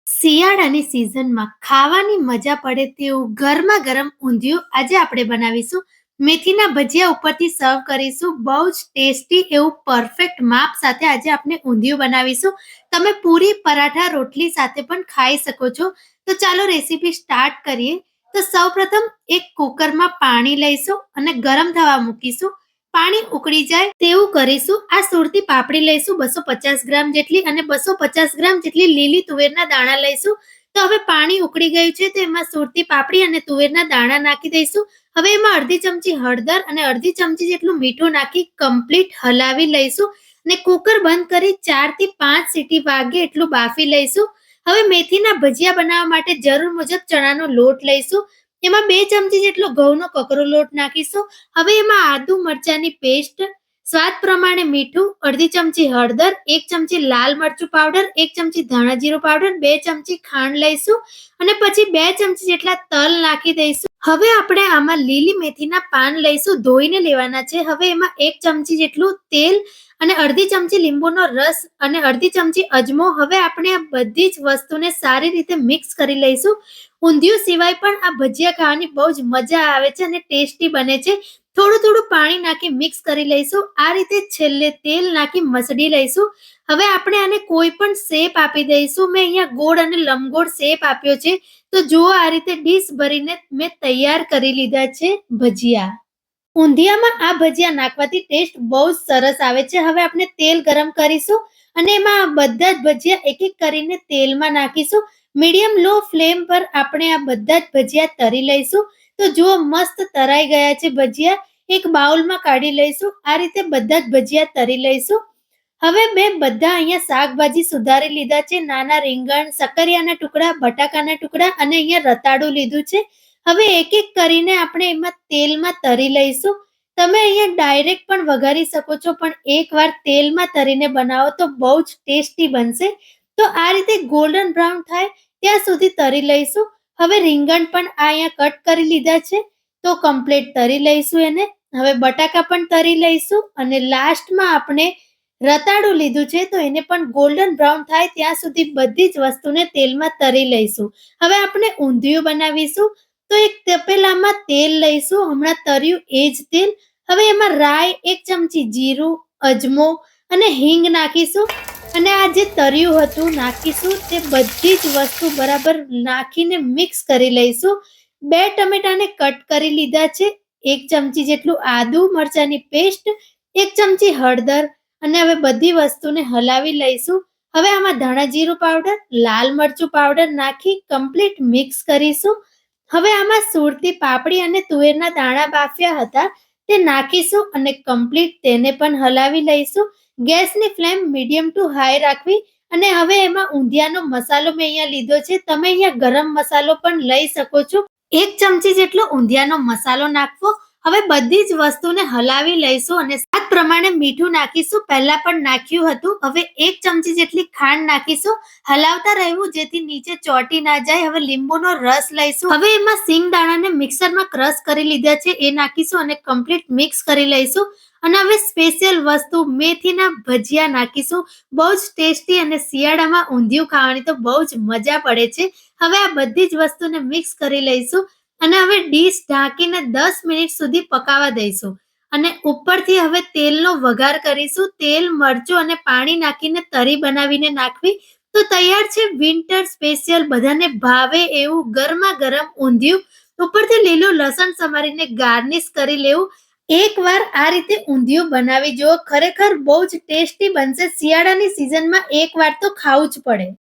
શિયાળાની સિઝનમાં ખાવાની મજા પડે તેવું ગરમા ગરમ ઊંધિયું આજે આપણે બનાવીશું. મેથીના ભજીયા ઉપરથી સર્વ કરીશું. બહુ જ ટેસ્ટી એવું પરફેક્ટ માપ સાથે આજે આપણે ઊંધિયું બનાવીશું. તમે પૂરી પરાઠા રોટલી સાથે પણ ખાઈ શકો છો. તો ચાલો રેસીપી સ્ટાર્ટ કરીએ. તો સૌપ્રથમ એક કુકરમાં પાણી લઈશું અને ગરમ થવા મૂકીશું. પાણી ઉકળી જાય તેવું કરીશું. આ સુરતી પાપડી લઈશું 250 ગ્રામ જેટલી અને 250 ગ્રામ જેટલી લીલી તુવેરના દાણા લઈશું. તો હવે પાણી ઉકળી ગયું છે તો એમાં સુરતી પાપડી અને તુવેરના દાણા નાખી દઈશું. હવે એમાં અડધી ચમચી હળદર અને અડધી ચમચી જેટલું મીઠું નાખી કમ્પ્લીટ હલાવી લઈશું અને કુકર બંધ કરી 4 થી 5 સીટી વાગે એટલું બાફી લઈશું. હવે મેથીના ભજીયા બનાવવા માટે જરૂર મુજબ ચણાનો લોટ લઈશું. એમાં 2 ચમચી જેટલો ઘઉંનો કકરો લોટ નાખીશું. હવે એમાં આદુ મરચાની પેસ્ટ, સ્વાદ પ્રમાણે મીઠું, અડધી ચમચી હળદર, 1 ચમચી લાલ મરચું પાવડર, 1 ચમચી ધાણા જીરું પાવડર, 2 ચમચી ખાંડ લઈશું અને પછી 2 ચમચી જેટલા તલ નાખી દઈશું. હવે આપણે આમાં લીલી મેથીના પાન લઈશું, ધોઈને લેવાના છે. હવે એમાં 1 ચમચી જેટલું તેલ અને અડધી ચમચી લીંબુનો રસ અને અડધી ચમચી અજમો. હવે આપણે આ બધી જ વસ્તુને સારી રીતે મિક્સ કરી લઈશું. ઊંધિયું સિવાય પણ આ ભજીયા ખાવાની બહુ જ મજા આવે છે અને ટેસ્ટી બને છે. થોડું થોડું પાણી નાખી મિક્સ કરી લઈશું. આ રીતે છેલ્લે તેલ નાખી મસળી લઈશું. હવે આપણે આને કોઈ પણ શેપ આપી દઈશું. મેં અહીંયા ગોળ અને લંબગોળ શેપ આપ્યો છે. તો જુઓ, આ રીતે ડીશ ભરીને મેં તૈયાર કરી લીધા છે ભજીયા. ઊંધિયામાં આ ભજીયા નાખવાથી ટેસ્ટ બહુ જ સરસ આવે છે. હવે આપણે તેલ ગરમ કરીશું અને એમાં આ બધા જ ભજીયા એક એક કરીને તેલમાં નાખીશું. મીડિયમ લો ફ્લેમ પર આપણે આ બધા જ ભજીયા તરી લઈશું. તો જુઓ, મસ્ત તરાઈ ગયા છે ભજીયા. એક બાઉલમાં કાઢી લઈશું. આ રીતે બધા જ ભજીયા તરી લઈશું. હવે મેં બધા અહીંયા શાકભાજી સુધારી લીધા છે. નાના રીંગણ, સકરિયાના ટુકડા, બટાકાના ટુકડા અને અહીંયા રતાળું લીધું છે. હવે એક એક કરીને આપણે એમાં તેલમાં તરી લઈશું. તમે અહીંયા ડાયરેક્ટ પણ વઘારી શકો છો, પણ એકવાર તેલમાં તરીને બનાવો તો બહુ જ ટેસ્ટી બનશે. તો આ રીતે ગોલ્ડન બ્રાઉન થાય ત્યાં સુધી તરી લઈશું. હવે રીંગણ પણ અહીંયા કટ કરી લીધા છે તો કમ્પ્લીટ તરી લઈશું એને. હવે બટાકા પણ તરી લઈશું અને લાસ્ટમાં આપણે રતાળું લીધું છે તો એને પણ ગોલ્ડન બ્રાઉન થાય ત્યાં સુધી બધી જ વસ્તુને તેલમાં તરી લઈશું. હવે આપણે ઊંધિયું બનાવીશું તો એક તપેલામાં તેલ લઈશું. હમણાં તર્યું એ જ તેલ. હવે એમાં રાઈ, 1 ચમચી જીરું, અજમો અને હિંગ નાખીશું અને આ જે તર્યું હતું નાખીશું. તે બધી જ વસ્તુ બરાબર નાખીને મિક્સ કરી લઈશું. 2 ટમેટાને કટ કરી લીધા છે, 1 ચમચી જેટલું આદુ મરચાની પેસ્ટ, 1 ચમચી હળદર અને હવે બધી વસ્તુને હલાવી લઈશું. હવે આમાં ધાણા જીરું પાવડર, લાલ મરચું પાવડર નાખી કમ્પ્લીટ મિક્સ કરીશું. હવે આમાં સુરતી પાપડી અને તુવેરના દાણા બાફ્યા હતા તે નાખીશું અને કમ્પ્લીટ તેને પણ હલાવી લઈશું. ગેસની ફ્લેમ મીડિયમ ટુ હાઈ રાખવી અને હવે એમાં ઊંધિયાનો મસાલો મેં અહીંયા લીધો છે. તમે અહીંયા ગરમ મસાલો પણ લઈ શકો છો. 1 ચમચી જેટલો ઊંધિયાનો મસાલો નાખવો. હવે બધી જ વસ્તુને હલાવી લઈશું અને સ્વાદ પ્રમાણે મીઠું નાખીશું. પહેલા પણ નાખ્યું હતું. હવે 1 ચમચી જેટલી ખાંડ નાખીશું. હલાવતા રહેવું જેથી નીચે ચોટી ના જાય. હવે લીંબુનો રસ લઈશું. હવે એમાં સિંગ દાણાને મિક્સરમાં ક્રશ કરી લીધા છે એ નાખીશું અને કમ્પ્લીટ મિક્સ કરી લઈશું. અને હવે સ્પેશિયલ વસ્તુ મેથીના ભજીયા નાખીશું. બહુ જ ટેસ્ટી અને શિયાળામાં ઊંધિયું ખાવાની તો બહુ જ મજા પડે છે. હવે આ બધી જ વસ્તુને મિક્સ કરી લઈશું અને હવે ડીશ ઢાંકીને 10 મિનિટ સુધી પકાવવા દઈશું અને ઉપરથી હવે તેલનો વઘાર કરીશું. તેલ, મરચું અને પાણી નાખીને તરી બનાવીને નાખવી. તો તૈયાર છે વિન્ટર સ્પેશિયલ બધાને ભાવે એવું ગરમા ગરમ ઊંધિયું. ઉપરથી લીલું લસણ સમારીને ગાર્નિશ કરી લેવું. એકવાર આ રીતે ઊંધિયું બનાવી જુઓ, ખરેખર બહુ જ ટેસ્ટી બનશે. શિયાળાની સિઝનમાં એકવાર તો ખાવું જ પડે.